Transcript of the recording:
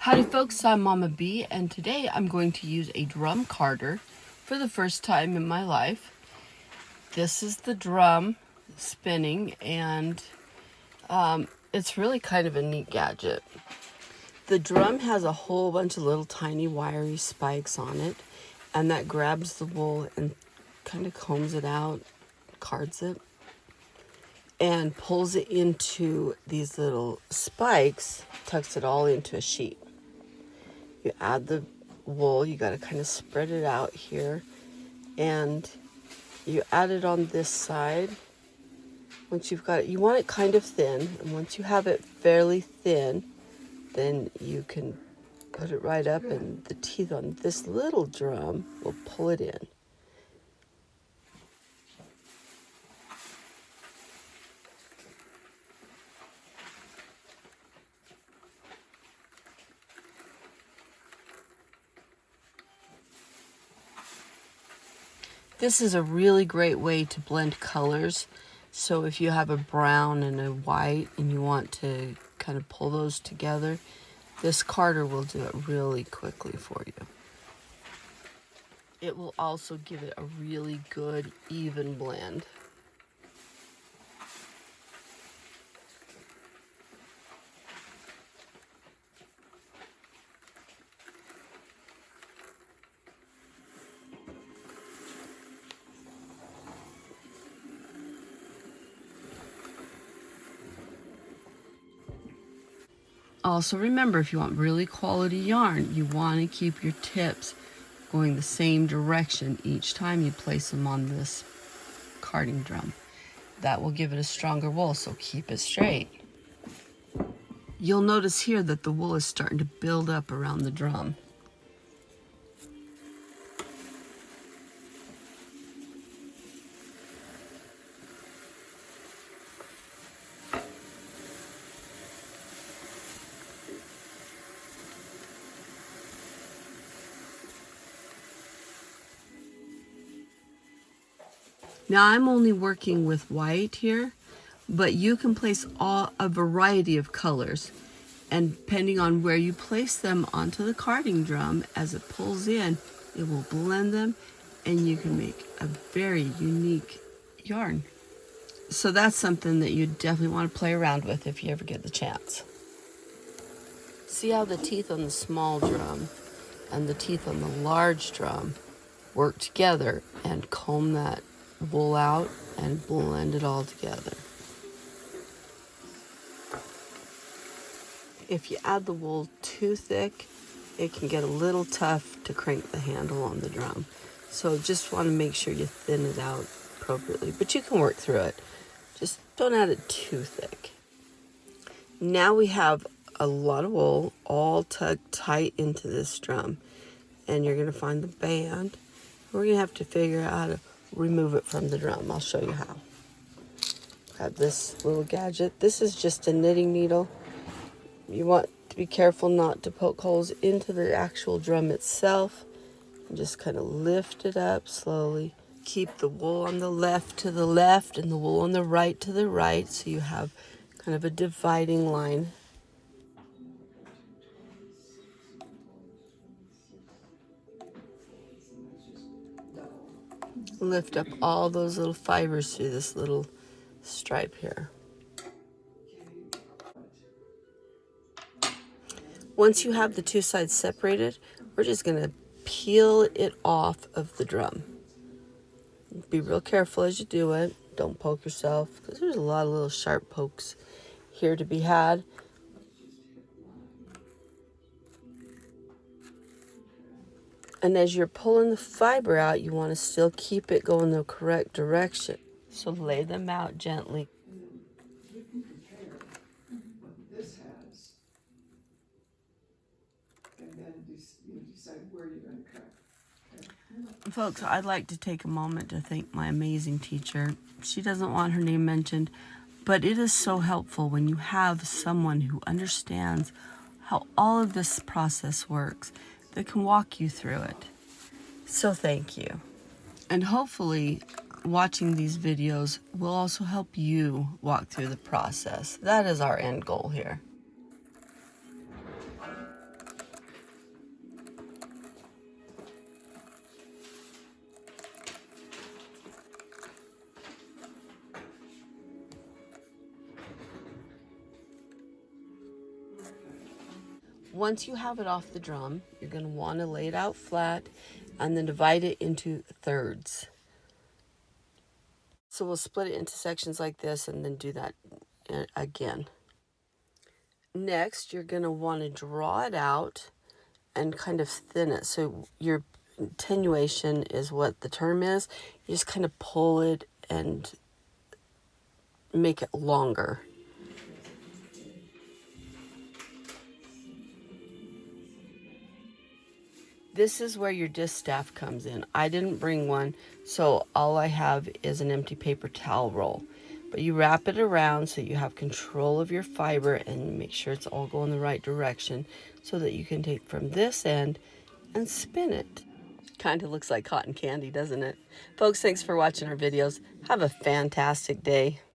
Howdy folks, I'm Mama B, and today I'm going to use a drum carder for the first time in my life. This is the drum spinning, and it's really kind of a neat gadget. The drum has a whole bunch of little tiny wiry spikes on it, and that grabs the wool and kind of combs it out, cards it, and pulls it into these little spikes, tucks it all into a sheet. You add the wool, you got to kind of spread it out here, and you add it on this side. Once you've got it, you want it kind of thin, and once you have it fairly thin, then you can put it right up, and the teeth on this little drum will pull it in. This is a really great way to blend colors. So if you have a brown and a white and you want to kind of pull those together, this carder will do it really quickly for you. It will also give it a really good, even blend. Also remember, if you want really quality yarn, you want to keep your tips going the same direction each time you place them on this carding drum. That will give it a stronger wool, so keep it straight. You'll notice here that the wool is starting to build up around the drum. Now I'm only working with white here, but you can place a variety of colors, and depending on where you place them onto the carding drum, as it pulls in, it will blend them, and you can make a very unique yarn. So that's something that you definitely want to play around with if you ever get the chance. See how the teeth on the small drum and the teeth on the large drum work together and comb that wool out and blend it all together. If you add the wool too thick, it can get a little tough to crank the handle on the drum. So just want to make sure you thin it out appropriately, but you can work through it. Just don't add it too thick. Now we have a lot of wool all tucked tight into this drum, and you're going to find the band. We're going to have to figure out how to remove it from the drum. I'll show you how. Got this little gadget. This is just a knitting needle. You want to be careful not to poke holes into the actual drum itself. And just kind of lift it up slowly. Keep the wool on the left to the left and the wool on the right to the right, so you have kind of a dividing line. Lift up all those little fibers through this little stripe here. Once you have the two sides separated, we're just going to peel it off of the drum. Be real careful as you do it. Don't poke yourself, because there's a lot of little sharp pokes here to be had. And as you're pulling the fiber out, you want to still keep it going the correct direction. So lay them out gently. This has, and then you decide where you're going to cut. Okay. Folks, I'd like to take a moment to thank my amazing teacher. She doesn't want her name mentioned, but it is so helpful when you have someone who understands how all of this process works, that can walk you through it. So thank you. And hopefully watching these videos will also help you walk through the process. That is our end goal here. Once you have it off the drum, you're going to want to lay it out flat and then divide it into thirds. So we'll split it into sections like this and then do that again. Next, you're going to want to draw it out and kind of thin it. So your attenuation is what the term is. You just kind of pull it and make it longer. This is where your distaff comes in. I didn't bring one, so all I have is an empty paper towel roll. But you wrap it around so you have control of your fiber and make sure it's all going the right direction so that you can take from this end and spin it. Kind of looks like cotton candy, doesn't it? Folks, thanks for watching our videos. Have a fantastic day.